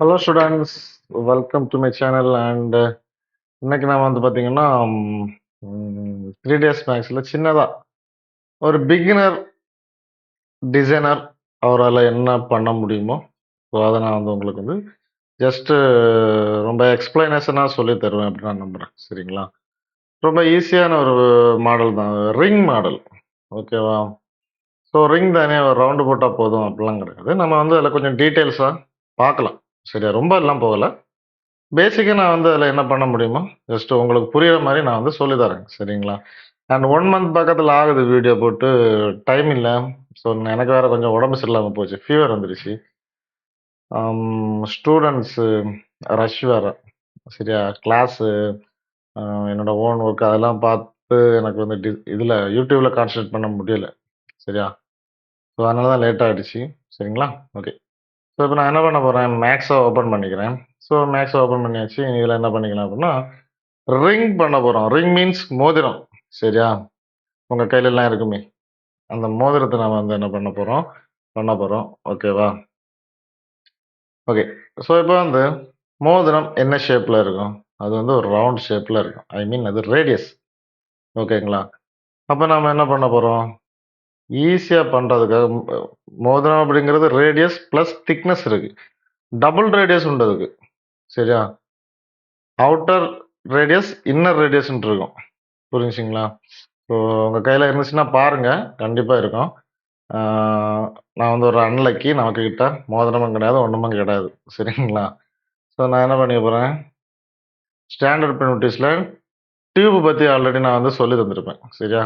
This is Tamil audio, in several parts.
Hello students, welcome to my channel. And இன்னைக்கு நான் வந்து பார்த்தீங்கன்னா 3 டேஸ் மேக்ஸில் சின்னதாக ஒரு பிகினர் டிசைனர் அவரால் என்ன பண்ண முடியுமோ, ஸோ அதை நான் வந்து உங்களுக்கு வந்து ஜஸ்ட்டு ரொம்ப எக்ஸ்பிளனேஷனாக சொல்லி தருவேன் அப்படின்னு நான் நம்புகிறேன். சரிங்களா? ரொம்ப ஈஸியான ஒரு மாடல் தான், ரிங் மாடல். ஓகேவா? ஸோ ரிங் தானே, ஒரு ரவுண்டு போட்டால் போதும் அப்படிலாம் கிடையாது. நம்ம வந்து அதில் கொஞ்சம் டீட்டெயில்ஸாக பார்க்கலாம். சரியா? ரொம்ப எல்லாம் போகலை. பேசிக்கா நான் வந்து அதில என்ன பண்ண முடியுமோ, ஜஸ்ட் உங்களுக்கு புரியிற மாரி நான் வந்து சொல்லி தரேன். சரிங்களா? அண்ட் 1 மந்த் பக்கத்தில ஆகுது வீடியோ போட்டு. டைம் இல்ல. ஸோ எனக்கு வேற கொஞ்சம் உடம்பு சரியில்லாம போச்சு. ஃபீவர் வந்துருச்சு. ஸ்டூடண்ட்ஸு ரஷ் வேற. சரியா? கிளாஸு, அ என்னோட ஓன் ஒர்க் அதெல்லாம் பார்த்து எனக்கு வந்து இதில YouTubeல கான்சன்ட்ரேட் பண்ண முடியல. சரியா? ஸோ அதனால தான் லேட் ஆயிடுச்சு. சரிங்களா? ஓகே. ஸோ இப்ப நான் என்ன பண்ண போறேன், மேக்ஸ ஓப்பன் பண்ணிக்கிறேன். ஸோ மேக்ஸ ஓப்பன் பண்ணியாச்சு. இதில என்ன பண்ணிக்கலாம் அப்படின்னா, ரிங் பண்ண போறோம். ரிங் மீன்ஸ் மோதிரம். சரியா? உங்க கையிலலாம் இருக்குமே. அந்த மோதிரத்த நாம வந்து என்ன பண்ண போறோம். ஓகேவா? ஓகே. ஸோ இப்ப வந்து மோதிரம் என்ன ஷேப்ல இருக்கும்? அது வந்து ஒரு ரவுண்ட் ஷேப்ல இருக்கும். ஐ மீன் அது ரேடியஸ். ஓகேங்களா? அப்ப நாம என்ன பண்ண போறோம்? ஈஸியா பண்றதுக்காக மோதிரம் அப்படிங்கிறது ரேடியஸ் பிளஸ் திக்னஸ் இருக்கு. டபுள் ரேடியஸ் உண்டு அதுக்கு. சரியா? அவுட்டர் ரேடியஸ், இன்னர் ரேடியஸ்ன்னு இருக்கும். புரிஞ்சுச்சுங்களா? ஸோ உங்க கையில இருந்துச்சுன்னா பாருங்க. கண்டிப்பா இருக்கும். ஆ நான் வந்து ஒரு அன்லக்கி. நமக்கு மோதிரமும் கிடையாது, ஒண்ணுமும் கிடையாது. சரிங்களா? ஸோ நான் என்ன பண்ணிக்க போறேன், ஸ்டாண்டர்ட் பிரிமிட்டிவ்ஸ்ல டியூப் பத்தி ஆல்ரெடி நான் வந்து சொல்லி தந்திருப்பேன். சரியா?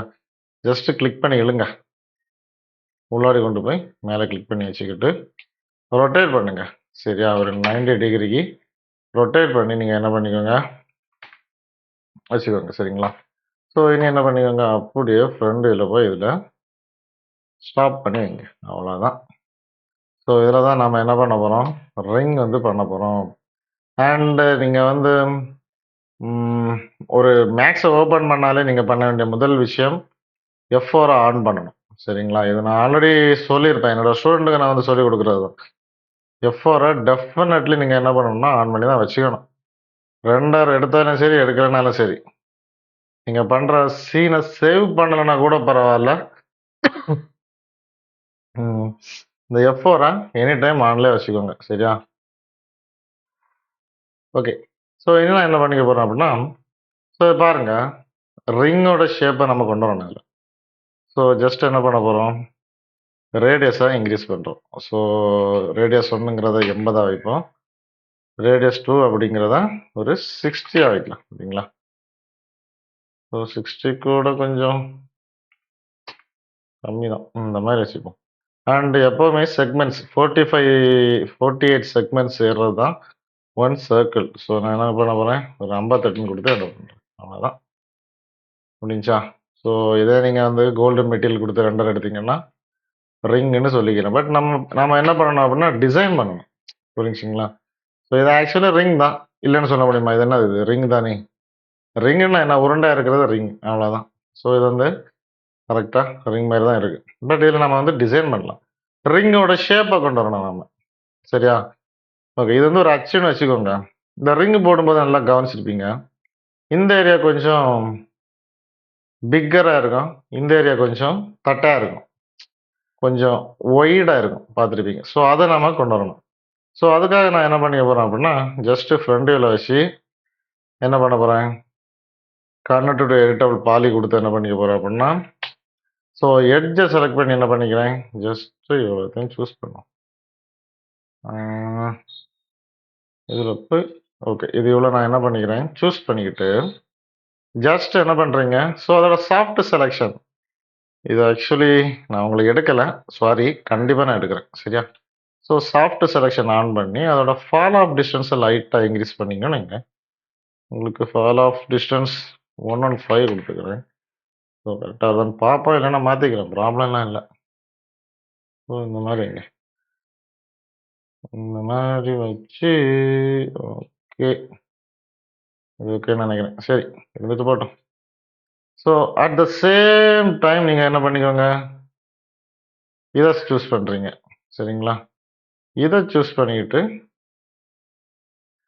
ஜஸ்ட் கிளிக் பண்ணி இழுங்க. உள்ளாடி கொண்டு போய் மேல கிளிக் பண்ணி வச்சுக்கிட்டு, ரொட்டேட் பண்ணுங்க. சரியா? ஒரு 90 டிகிரிக்கு ரொட்டேட் பண்ணி நீங்க என்ன பண்ணிக்கோங்க, வச்சுக்கோங்க. சரிங்களா? ஸோ இனி என்ன பண்ணிக்கோங்க, அப்படியே ஃப்ரண்ட் வியூல போய் இதுல ஸ்டாப் பண்ணி வைங்க. அவ்வளோதான். ஸோ இதில தான் நாம என்ன பண்ண போறோம், ரிங் வந்து பண்ண போறோம். அண்ட் நீங்க வந்து ம் ஒரு மேக்ஸ ஓப்பன் பண்ணாலே நீங்க பண்ண வேண்டிய முதல் விஷயம் F4 ஆன் பண்ணணும். சரிங்களா? இத நான் ஆல்ரெடி சொல்லியிருப்பேன். என்னோட ஸ்டூடண்ட்டுக்கு நான் வந்து சொல்லிக் குடுக்குறது தான். F4 டெஃபினெட்லி நீங்க என்ன பண்ணணும்னா, ஆன் பண்ணி தான் வச்சுக்கணும். ரெண்டர் எடுத்தாலும் சரி, எடுக்கலனாலும் சரி. நீங்க பண்ற சீன சேவ் பண்ணலனா கூட பரவால்ல. ம் இந்த F4 எனி டைம் ஆன்லயே வச்சுக்கோங்க. சரியா? ஓகே. ஸோ இனி நான் என்ன பண்ணிக்க போறேன் அப்படின்னா, ஸோ பாருங்க, ரிங்கோட ஷேப்ப நம்ம கொண்டு வரணும் இதுல. ஸோ ஜஸ்ட் என்ன பண்ண போறோம், ரேடியஸ இன்கிரீஸ் பண்றோம். ஸோ ரேடியஸ் 1ங்கிறத 80ஆ வைப்போம். ரேடியஸ் 2 அப்படிங்கிறத ஒரு 60ஆ வைக்கலாம். ஓகேங்களா? ஸோ 60 கூட கொஞ்சம் கம்மி தான். இந்த மாரி வச்சுப்போம். அண்ட் எப்பவுமே செக்மெண்ட்ஸ் 48 செக்மெண்ட்ஸ் ஏறுறது தான் 1 சர்க்கிள். ஸோ நான் என்ன பண்ண போறேன், ஒரு 58ன்னு குடுத்து என்டர் பண்றேன். அவ்வளோதான். முடிஞ்சுச்சா? ஸோ இதே நீங்க வந்து கோல்டன் மெட்டீரியல் குடுத்து ரெண்டர் எடுத்தீங்கன்னா, ரிங்குன்னு சொல்லிக்கிறேன். பட் நம்ம என்ன பண்ணணும் அப்படின்னா, டிசைன் பண்ணணும். புரிஞ்சுச்சுங்களா? ஸோ இது ஆக்சுவலா ரிங் தான். இல்லன்னு சொல்ல முடியுமா? இது என்னது இது? ரிங் தானே! ரிங்குன்னா என்ன? உருண்டையா இருக்கிறது ரிங். அவ்வளோதான். ஸோ இது வந்து கரெக்ட்டா ரிங் மாரி தான் இருக்கு. பட் இதில நம்ம வந்து டிசைன் பண்ணலாம். ரிங்கோட ஷேப்ப கொண்டு வரணும் நாம. சரியா? ஓகே. இது வந்து ஒரு அச்சுன்னு வச்சுக்கோங்க. இந்த ரிங் போடும்போது நல்லா கவனிச்சிருப்பீங்க. இந்த ஏரியா கொஞ்சம் பிக்கரா இருக்கும். இந்த ஏரியா கொஞ்சம் தட்டையா இருக்கும். கொஞ்சம் ஒய்டா இருக்கும். பார்த்துருப்பீங்க. ஸோ அத நாம கொண்டு வரணும். ஸோ அதுக்காக நான் என்ன பண்ணிக்க போறேன் அப்படின்னா, ஜஸ்ட் ஃப்ரண்ட் வியூல வச்சு என்ன பண்ண போறேன், கார்னர் டு எடிட்டபிள் பாலி குடுத்து என்ன பண்ணிக்க போறேன் அப்படின்னா, ஸோ எட்ஜ செலக்ட் பண்ணி என்ன பண்ணிக்கிறேன், ஜஸ்ட் இவ்வளோத்தையும் சூஸ் பண்ணுவோம். ஆ இதில போய் ஓகே. இது இவ்வளோ நான் என்ன பண்ணிக்கிறேன், சூஸ் பண்ணிக்கிட்டு, ஜஸ்ட் என்ன பண்றீங்க, ஸோ அதோட சாஃப்ட் செலக்ஷன். இது ஆக்சுவலி நான் உங்களுக்கு எடுக்கல. சாரி. கண்டிப்பா நான் எடுக்கிறேன். சரியா? ஸோ சாஃப்ட் செலக்ஷன் ஆன் பண்ணி, அதோட ஃபால் ஆஃப் டிஸ்டன்ஸ லைட்டா இன்கிரீஸ் பண்ணீங்கன்னு வைங்க. உங்களுக்கு ஃபால் ஆஃப் டிஸ்டன்ஸ் 115 குடுத்துக்கிறேன். ஸோ கரெக்ட்டா வருதான்னு பார்ப்போம். இல்லன்னா மாத்திக்கிறேன். ப்ராப்ளம்லாம் இல்ல. ஸோ இந்த மாரி வைங்க. இந்த மாரி வச்சு ஓகே. இது ஓகேன்னு நெனைக்கிறேன். சரி. இருந்துட்டு போட்டும். So at the same time நீங்க என்ன பண்ணிக்கோங்க, இத சூஸ் பண்றீங்க. சரிங்களா? இத சூஸ் பண்ணிக்கிட்டு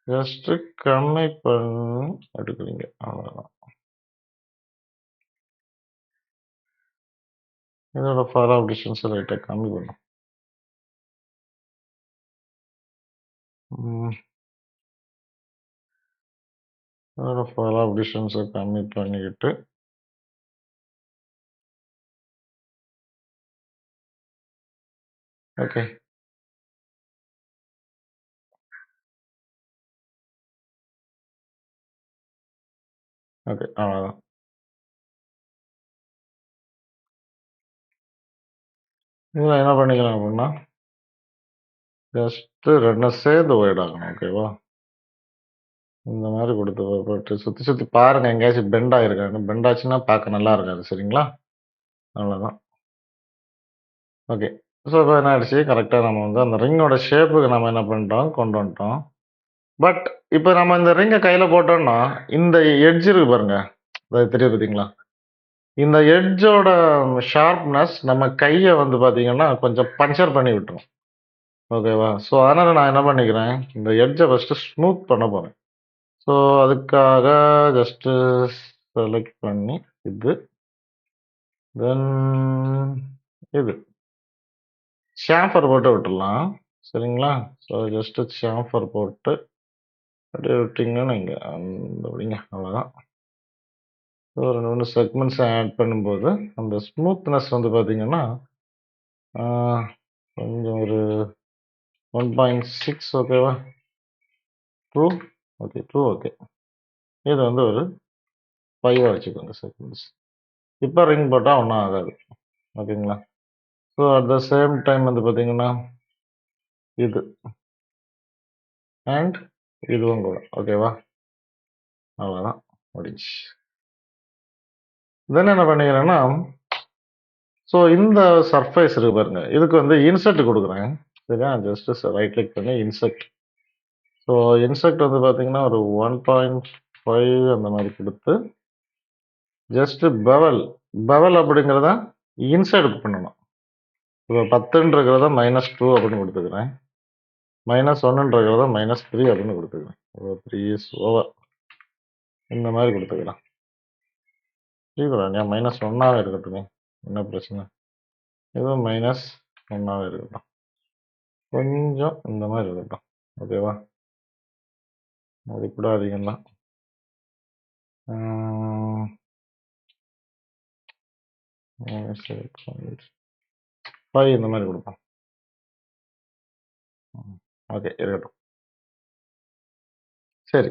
ஜஸ்ட் கம்மி பண்ணி எடுக்குறீங்க. அவ்வளோதான். இதோட ஃபார் ஆஃப் டிஸ்டன்ஸை லைட்டாக கம்மி பண்ணும். அதோட ஃபார் ஆஃப் டிஸ்டன்ஸை கம்மி பண்ணிக்கிட்டு ஓகே. ஓகே, அவ்வளோதான். இதில் என்ன பண்ணிக்கலாம் அப்படின்னா ஜஸ்ட்டு 2 சேர்ந்து ஒயிட் ஆகணும். ஓகேவா? இந்த மாதிரி கொடுத்து சுற்றி சுற்றி பாருங்கள் எங்கேயாச்சும் பெண்ட் ஆகிருக்காங்க. பெண்ட் ஆச்சுன்னா பார்க்க நல்லா இருக்காது. சரிங்களா? அவ்வளோதான். ஓகே. ஸோ இப்போ என்ன ஆயிடுச்சு, கரெக்டாக நம்ம வந்து அந்த ரிங்கோட ஷேப்புக்கு நம்ம என்ன பண்ணிட்டோம், கொண்டு வந்துட்டோம். பட் இப்போ நம்ம இந்த ரிங்கை கையில் போட்டோம்னா இந்த எட்ஜ் இருக்கு பாருங்க, அது தெரியுது பார்த்தீங்களா? இந்த எட்ஜோட ஷார்ப்னஸ் நம்ம கையை வந்து பார்த்தீங்கன்னா கொஞ்சம் பஞ்சர் பண்ணி விட்டுரும். ஓகேவா? ஸோ அதனால் நான் என்ன பண்ணிக்கிறேன், இந்த எட்ஜை ஃபஸ்ட்டு ஸ்மூத் பண்ண போகிறேன். ஸோ அதுக்காக ஜஸ்ட்டு செலக்ட் பண்ணி இது, தென் இது ஷாம்பர் போட்டு விட்டுடலாம். சரிங்களா? ஸோ ஜஸ்ட்டு ஷாம்பர் போட்டு அப்படியே விட்டிங்கன்னா இங்கே அந்த அப்படிங்க அவ்வளோதான். ஸோ 2 3 செக்மெண்ட்ஸ் ஆட் பண்ணும்போது அந்த ஸ்மூத்னஸ் வந்து பார்த்தீங்கன்னா கொஞ்சம் ஒரு 1.6 ஓகேவா? 2 ஓகே, 2 ஓகே. இது வந்து ஒரு 5 வச்சுக்கோங்க செகண்ட்ஸ். இப்போ ரிங் போட்டால் ஒன்றும் ஆகாது. ஓகேங்களா? So at the same time வந்து பார்த்தீங்கன்னா இது அண்ட் இதுவும் கூட ஓகேவா? அவ்வளோதான், முடிஞ்சு. தென் என்ன பண்ணிக்கிறேன்னா, ஸோ இந்த சர்ஃபேஸ் இருக்கு பாருங்க, இதுக்கு வந்து இன்செர்ட் கொடுக்குறேன். சரியா? ஜஸ்ட்டு ரைட் கிளிக் பண்ணி இன்செர்ட். ஸோ இன்செர்ட் வந்து பார்த்தீங்கன்னா ஒரு 1.5 அந்த மாதிரி கொடுத்து ஜஸ்ட்டு பெவல் அப்படிங்கிறத இன்சைட் பண்ணணும். இப்போ 10ன்றத -2 அப்படின்னு கொடுத்துக்கிறேன். -1ன்றத -3 அப்படின்னு கொடுத்துக்கிறேன். 3 இஸ் ஓவர் இந்த மாதிரி கொடுத்துக்கலாம். ஏன் -1ஆவே இருக்கட்டுமே, என்ன பிரச்சனை? இதுவும் -1ஆவே இருக்கட்டும். கொஞ்சம் இந்த மாதிரி இருக்கட்டும். ஓகேவா? அது கூட அதிகம் தான். 5 இந்த மாதிரி கொடுப்போம். ஓகே, இருக்கட்டும். சரி.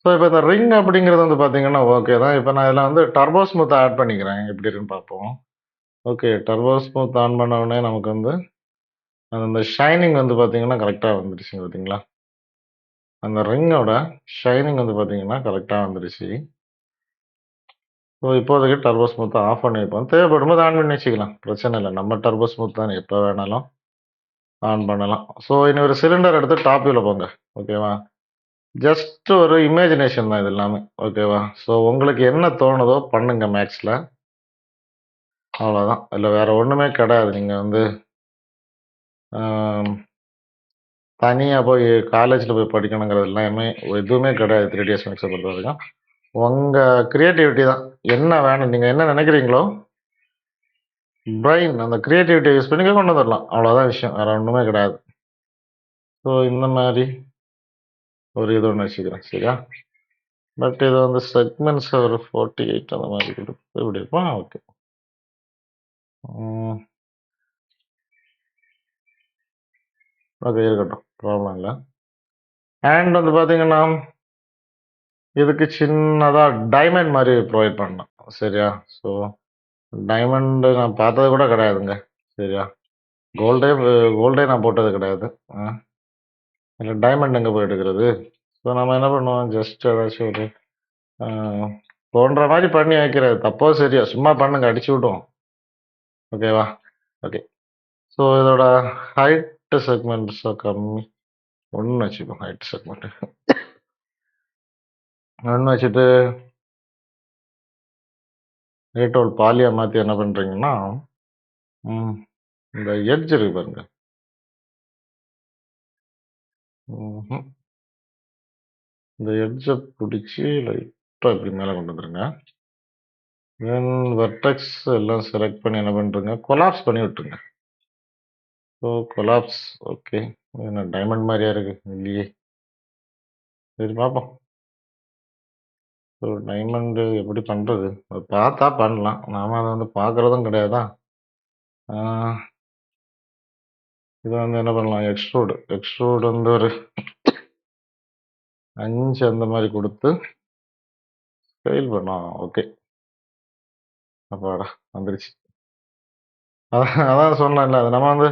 ஸோ இப்போ இந்த ரிங் அப்படிங்கிறது வந்து பார்த்தீங்கன்னா ஓகே தான். இப்போ நான் இதில் வந்து டர்போ ஸ்மூத் ஆட் பண்ணிக்கிறேன். எப்படி இருக்குன்னு பார்ப்போம். ஓகே, டர்போ ஸ்மூத் ஆன் பண்ண உடனே நமக்கு வந்து அந்த ஷைனிங் வந்து பார்த்தீங்கன்னா கரெக்டாக வந்துடுச்சுங்க பார்த்தீங்களா? அந்த ரிங்கோட ஷைனிங் வந்து பார்த்தீங்கன்னா கரெக்டாக வந்துடுச்சு. ஸோ இப்போதைக்கு டர்போ ஸ்மூத்தை ஆஃப் பண்ணி வைப்போம். தேவைப்படும் போது ஆன் பண்ணி வச்சுக்கலாம். பிரச்சனை இல்லை. நம்ம டர்போ ஸ்மூத் தானே, எப்போ வேணாலும் ஆன் பண்ணலாம். ஸோ இன்னொரு சிலிண்டர் எடுத்து டாப் வியூவில் போங்க. ஓகேவா? ஜஸ்ட் ஒரு இமேஜினேஷன் தான் இது எல்லாமே. ஓகேவா? ஸோ உங்களுக்கு என்ன தோணுதோ பண்ணுங்க மேக்ஸில். அவ்வளோதான். இல்லை வேற ஒன்றுமே கிடையாது. நீங்கள் வந்து தனியாக போய் காலேஜில் போய் படிக்கணுங்கிறது எல்லாமே எதுவுமே கிடையாது. 3ds மேக்ஸை பொறுத்த வரைக்கும் உங்கள் க்ரியேட்டிவிட்டி தான். என்ன வேணும், நீங்கள் என்ன நினைக்கிறீங்களோ பிரெயின் அந்த க்ரியேட்டிவிட்டியை யூஸ் பண்ணி கொண்டு வந்துடலாம். அவ்வளோதான் விஷயம், வேறு ஒன்றுமே கிடையாது. ஸோ இந்த மாதிரி ஒரு இது ஒன்று வச்சுக்கிறேன். சரியா? பட் இது வந்து செக்மெண்ட்ஸ் ஒரு 48 அந்த மாதிரி கொடுத்து இப்படி இருப்போம். ஓகே, ஓகே இருக்கட்டும், ப்ராப்ளம் இல்லை. அண்ட் வந்து பார்த்தீங்கன்னா இதுக்கு சின்னதாக டைமண்ட் மாதிரி ப்ரொவைட் பண்ணணும். சரியா? ஸோ டைமண்டு நான் பார்த்தது கூட கிடையாதுங்க. சரியா? கோல்டே நான் போட்டது கிடையாது. இல்லை டைமண்ட் எங்கே போய் எடுக்கிறது? ஸோ நம்ம என்ன பண்ணுவோம், ஜஸ்ட் ஏதாச்சும் ஒரு தோன்ற மாதிரி பண்ணி வைக்கிறது. தப்போ சரியா சும்மா பண்ணுங்க, அடிச்சு விடுவோம். ஓகேவா? ஓகே. ஸோ இதோட ஹைட்டு செக்மெண்ட்ஸோ கம்மி 1 வச்சுக்கோ. ஹைட் செக்மெண்ட் 1 வச்சுட்டு ரேட்டோல் பாலியாக மாற்றி என்ன பண்ணுறீங்கன்னா இந்த எட்ஜ் இருக்கு பாருங்க. இந்த எட்ஜை பிடிச்சி லைட்டாக இப்படி மேலே கொண்டு வந்துருங்க. தென் வெர்டெக்ஸ் எல்லாம் செலக்ட் பண்ணி என்ன பண்ணுறங்க, கொலாப்ஸ் பண்ணி விட்டுருங்க. So collapse. ஓகே, என்ன டைமண்ட் மாதிரியா இருக்கு இல்லையே? சரி பார்ப்போம். ஸோ டைமண்டு எப்படி பண்ணுறது, அது பார்த்தா பண்ணலாம், நாம அதை வந்து பார்க்குறதும் கிடையாதா. இதை வந்து என்ன பண்ணலாம், எக்ஸ்ட்ரூடு வந்து ஒரு 5 அந்த மாதிரி கொடுத்து ஸ்டைல் பண்ணோம். ஓகே, அப்பாடா வந்துருச்சு. அதான் சொன்னேன்ல, அது நம்ம வந்து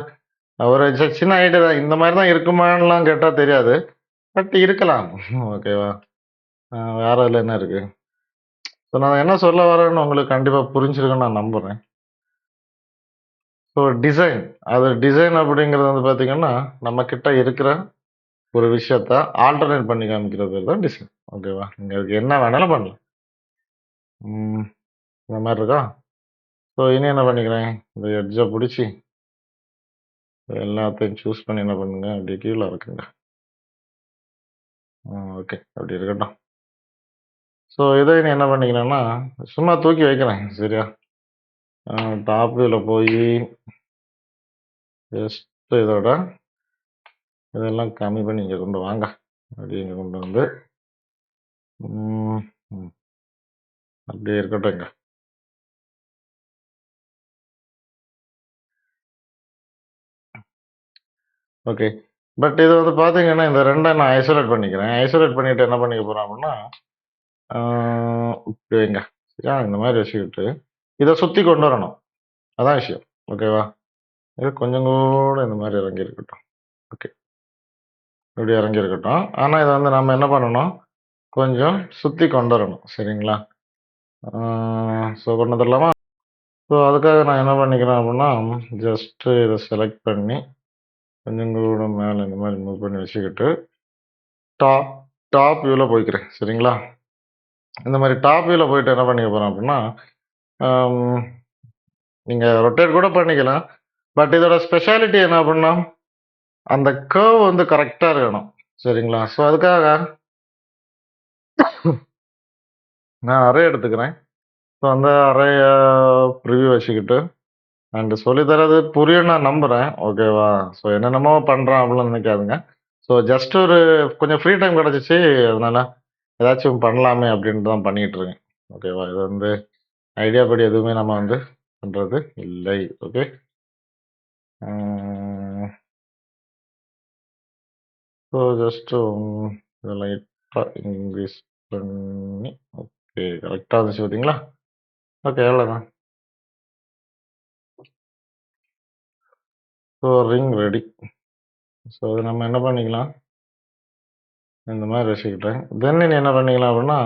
ஒரு சின்ன ஐடியா தான். இந்த மாதிரி தான் இருக்குமான்லாம் கேட்டால் தெரியாது, பட் இருக்கலாம். ஓகேவா, வேற இதில் என்ன இருக்கு. ஸோ நான் என்ன சொல்ல வரேன்னு உங்களுக்கு கண்டிப்பாக புரிஞ்சிருக்குன்னு நான் நம்புகிறேன். ஸோ டிசைன் அப்படிங்கிறது வந்து பார்த்தீங்கன்னா, நம்ம கிட்ட இருக்கிற ஒரு விஷயத்த ஆல்டர்னேட் பண்ணி காமிக்கிறது பேர் தான் டிசைன். ஓகேவா, நீங்கள் அதுக்கு என்ன வேணாலும் பண்ணலாம். இந்த மாதிரி இருக்கா. ஸோ இனி என்ன பண்ணிக்கிறேன், இந்த எட்ஜை பிடிச்சி எல்லாத்தையும் சூஸ் பண்ணி என்ன பண்ணுங்க, அப்படி கீழே இருக்குங்க. ஓகே, அப்படி இருக்கட்டும். ஸோ இதை இனி என்ன பண்ணிக்கிறேன்னா, சும்மா தூக்கி வைக்கிறேன். சரியா, டாப் வியூவில் போய் ஜஸ்ட் இதோட இதெல்லாம் கம்மி பண்ணி இங்கே கொண்டு வாங்க. அப்படி இங்கே கொண்டு வந்து அப்படியே இருக்கட்டும் இங்க. ஓகே, பட் இது வந்து பார்த்தீங்கன்னா இந்த ரெண்டை நான் ஐசோலேட் பண்ணிக்கிறேன். ஐசோலேட் பண்ணிட்டு என்ன பண்ணிக்க போகிறேன் அப்படின்னா, இப்படி வைங்க. சரியா, இந்த மாதிரி வச்சுக்கிட்டு இதை சுற்றி கொண்டு வரணும். அதான் விஷயம். ஓகேவா, இது கொஞ்சம் கூட இந்த மாதிரி இறங்கி இருக்கட்டும். ஓகே, இப்படி இறங்கி இருக்கட்டும். ஆனால் இதை வந்து நம்ம என்ன பண்ணணும், கொஞ்சம் சுற்றி கொண்டு வரணும். சரிங்களா, ஸோ கொண்டு வந்துடலாமா. ஸோ அதுக்காக நான் என்ன பண்ணிக்கிறேன் அப்படின்னா, ஜஸ்ட்டு இதை செலக்ட் பண்ணி கொஞ்சம் கூட மேலே இந்த மாதிரி மூவ் பண்ணி வச்சுக்கிட்டு டாப் வியூவில் போய்க்கிறேன். சரிங்களா, இந்த மாதிரி டாப் வியூவில் போயிட்டு என்ன பண்ணிக்க போகிறேன் அப்படின்னா, நீங்கள் ரொட்டேட் கூட பண்ணிக்கலாம், பட் இதோட ஸ்பெஷாலிட்டி என்ன அப்படின்னா, அந்த கர்வ் வந்து கரெக்டாக இருக்கணும். சரிங்களா, ஸோ அதுக்காக நான் அரே எடுத்துக்கிறேன். ஸோ அந்த அறைய ப்ரிவியூ வச்சுக்கிட்டு அண்ட் சொல்லித்தரது புரியும் நான் நம்புகிறேன். ஓகேவா, ஸோ என்னென்னமோ பண்ணுறான் அப்படின்னு நினைக்காதுங்க. ஸோ ஜஸ்ட் ஒரு கொஞ்சம் ஃப்ரீ டைம் கிடச்சிச்சு, அதனால ஏதாச்சும் பண்ணலாமே அப்படின்ட்டு தான் பண்ணிகிட்டு இருக்கேன். ஓகேவா, இது வந்து ஐடியா படி எதுவுமே நம்ம வந்து பண்ணுறது இல்லை. ஓகே, ஸோ ஜஸ்ட்டு இதை லைட்டாக இன்க்ரீஸ் பண்ணி ஓகே கரெக்டாக இருந்துச்சு பார்த்தீங்களா. ஓகே, எவ்வளோதான். So ring ready. ஸோ அது நம்ம என்ன பண்ணிக்கலாம், இந்த மாதிரி வச்சுக்கிட்டேன். தென் நீ என்ன பண்ணிக்கலாம் அப்படின்னா,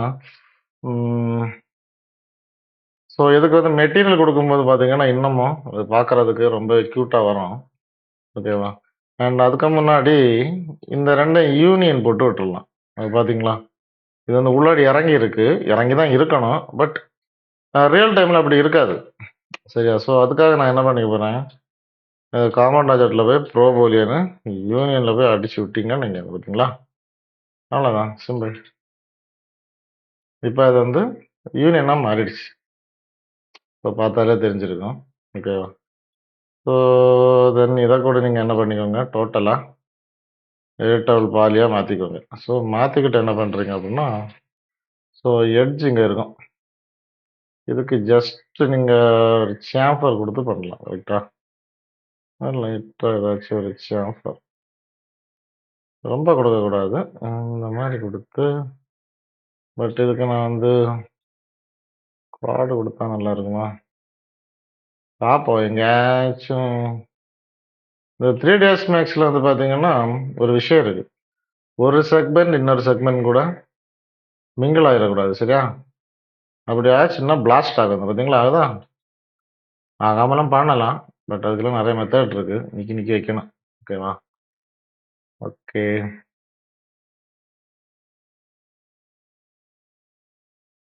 ஸோ இதுக்கு வந்து மெட்டீரியல் கொடுக்கும்போது பார்த்தீங்கன்னா இன்னமும் அது பார்க்குறதுக்கு ரொம்ப க்யூட்டாக வரும். ஓகேவா, அண்ட் அதுக்கு முன்னாடி இந்த ரெண்டையும் யூனியன் போட்டு விட்டுடலாம். அது பார்த்தீங்களா, இது வந்து உள்ளாடி இறங்கி இருக்கு, இறங்கி தான் இருக்கணும், பட் ரியல் டைமில் அப்படி இருக்காது. சரியா, ஸோ அதுக்காக நான் என்ன பண்ணிக்க போகிறேன், காமன் டாஜெட்டில் போய் ப்ரோபோலியனு யூனியனில் போய் அடிச்சு விட்டீங்கன்னு நீங்கள் பார்த்தீங்களா, அவ்வளோதான், சிம்பிள். இப்போ அது வந்து யூனியனாக மாறிடுச்சு. இப்போ பார்த்தாலே தெரிஞ்சிருக்கும். ஓகேவா, ஸோ தென் இதை கூட நீங்கள் என்ன பண்ணிக்கோங்க, டோட்டலாக ஏட்டவல் பாலியாக மாற்றிக்கோங்க. ஸோ மாற்றிக்கிட்டு என்ன பண்ணுறீங்க அப்படின்னா, ஸோ எட்ஜ் இங்கே இருக்கும், இதுக்கு ஜஸ்ட்டு நீங்கள் சாம்பர் கொடுத்து பண்ணலாம். ரைட்டா, லைட்டாக ஏதாச்சும் ஒரு சாம்பர், ரொம்ப கொடுக்கக்கூடாது, இந்த மாதிரி கொடுத்து. பட் இதுக்கு நான் வந்து கார்டு கொடுத்தா நல்லா இருக்குமா பார்ப்போம். எங்கேயாச்சும் இந்த 3ds மேக்ஸில் வந்து பார்த்தீங்கன்னா ஒரு விஷயம் இருக்குது, ஒரு செக்மெண்ட் இன்னொரு செக்மெண்ட் கூட மிங்கிள் ஆகிடக்கூடாது. சரியா, அப்படி ஆச்சுன்னா பிளாஸ்ட் ஆகுது பார்த்தீங்களா, அதுதான் ஆகாமலாம் பண்ணலாம், பட் அதுக்கெல்லாம் நிறைய மெத்தட் இருக்குது, நிற்கி வைக்கணும். ஓகேவா, ஓகே,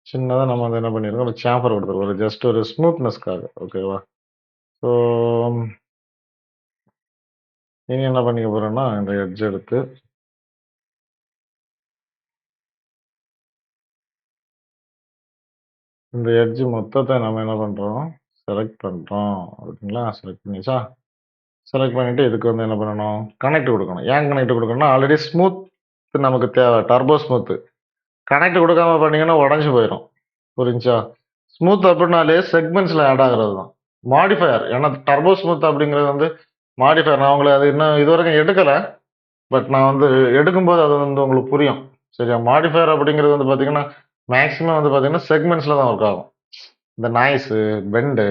சின்னதாக நம்ம வந்து என்ன பண்ணியிருக்கோம், ஒரு சாம்பர் கொடுத்துருக்கோம், ஒரு ஜஸ்ட் ஒரு ஸ்மூத்னஸ்க்காக. ஓகேவா, ஸோ இனி என்ன பண்ணிக்க போகிறேன்னா, இந்த எட்ஜ் எடுத்து இந்த எட்ஜ் மொத்தத்தை நம்ம என்ன பண்ணுறோம், செலக்ட் பண்ணுறோம். ஓகேங்களா? செலக்ட் பண்ணியாச்சா? செலக்ட் பண்ணிட்டு இதுக்கு வந்து என்ன பண்ணணும், கனெக்ட் கொடுக்கணும். ஏன் கனெக்ட் கொடுக்கணும்னா, ஆல்ரெடி ஸ்மூத் நமக்கு தேவை, டர்போ ஸ்மூத். கனெக்ட் கொடுக்காம பண்ணீங்கன்னா உடஞ்சி போயிடும். புரிஞ்சா? ஸ்மூத் அப்படின்னாலே செக்மெண்ட்ஸில் ஆட் ஆகிறது தான். மாடிஃபயர், ஏன்னா டர்போ ஸ்மூத் அப்படிங்கிறது வந்து மாடிஃபயர். நான் உங்களை அது இன்னும் இதுவரைக்கும் எடுக்கலை, பட் நான் வந்து எடுக்கும்போது அது வந்து உங்களுக்கு புரியும். சரியா? மாடிஃபயர் அப்படிங்கிறது வந்து பார்த்தீங்கன்னா, மேக்ஸிமம் வந்து பார்த்தீங்கன்னா செக்மெண்ட்ஸில் தான் ஒர்க் ஆகும். இந்த நாய்ஸு, பெண்டு,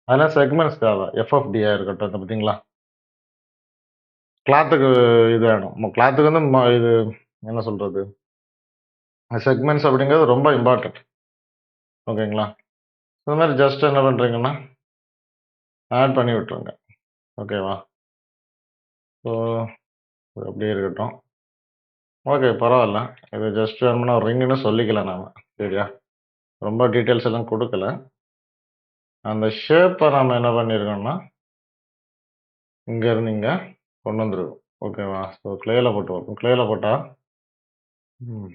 அதெல்லாம் செக்மெண்ட்ஸ் தேவை. எஃப்எஃப்டியா இருக்கட்டும், இந்த பார்த்தீங்களா? கிளாத்துக்கு இது வேணும். கிளாத்துக்கு வந்து இது என்ன சொல்றது? செக்மெண்ட்ஸ் அப்படிங்கிறது ரொம்ப இம்பார்ட்டன்ட். ஓகேங்களா? இந்த மாதிரி ஜஸ்ட் என்ன பண்றீங்கன்னா, ஆட் பண்ணி விட்டுருங்க. ஓகேவா? ஸோ இது அப்படியே இருக்கட்டும். ஓகே, பரவாயில்ல. இது ஜஸ்ட் வேணும்னா ஒரு ரிங்குன்னு சொல்லிக்கலாம் நாம. சரியா? ரொம்ப டீட்டெயில்ஸ் எல்லாம் குடுக்கல. அந்த ஷேப்ப நாம என்ன பண்ணியிருக்கோம்னா, இங்க இருந்து இங்க கொண்டு வந்துருக்கோம். ஓகேவா? ஸோ கிளேல போட்டு கிளேல போட்டா ம்.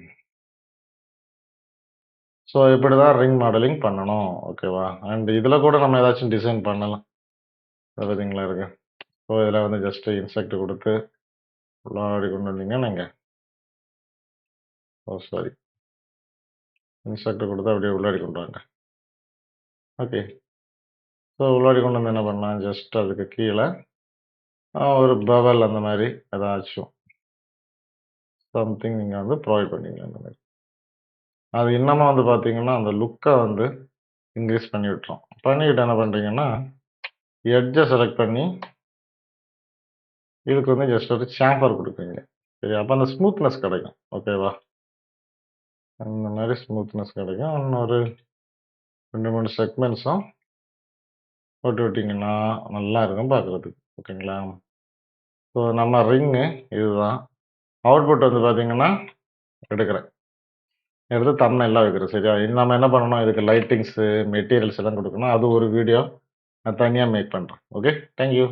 ஸோ இப்படிதான் ரிங் மாடலிங் பண்ணணும். ஓகேவா? அண்ட் இதுல கூட நம்ம ஏதாச்சும் டிசைன் பண்ணலாம். இது பார்த்தீங்களா இருக்கு. ஸோ இதில் வந்து ஜஸ்ட் இன்செக்ட் கொடுத்து உள்ளாடி கொண்டு வந்தீங்கன்னா இங்கே, ஓ சாரி, இன்செக்ட் கொடுத்து அப்படியே உள்ளாடி கொண்டு வாங்க. ஓகே. ஸோ உள்ளாடி கொண்டு வந்து என்ன பண்ணலாம், ஜஸ்ட் அதுக்கு கீழே ஒரு பவல் அந்த மாதிரி ஏதாச்சும் சம்திங் நீங்கள் வந்து ப்ரொவைட் பண்ணிக்கலாம். அந்த மாதிரி அது இன்னமும் வந்து பார்த்தீங்கன்னா அந்த லுக்கை வந்து இன்க்ரீஸ் பண்ணி விட்டுரும். பண்ணிக்கிட்டு என்ன பண்ணுறீங்கன்னா, எட்ஜை செலக்ட் பண்ணி இதுக்கு வந்து ஜஸ்ட் ஒரு சாம்பர் கொடுக்குறீங்க. சரி, அப்போ அந்த ஸ்மூத்னஸ் கிடைக்கும். ஓகேவா? அந்த மாதிரி ஸ்மூத்னஸ் கிடைக்கும். இன்னொரு 2, 3 செக்மெண்ட்ஸும் போட்டு விட்டிங்கன்னா நல்லா இருக்கும் பார்க்குறதுக்கு. ஓகேங்களா? ஸோ நம்ம ரிங்கு இதுதான். அவுட்புட் வந்து பார்த்தீங்கன்னா எடுக்கிறேன். எடுத்து தம்ப்நெயிலா வைக்கிறேன். சரியா? இது நம்ம என்ன பண்ணணும், இதுக்கு லைட்டிங்ஸு, மெட்டீரியல்ஸ் எல்லாம் கொடுக்கணும். அது ஒரு வீடியோ நான் தனியா மேக் பண்றேன். ஓகே. Thank you.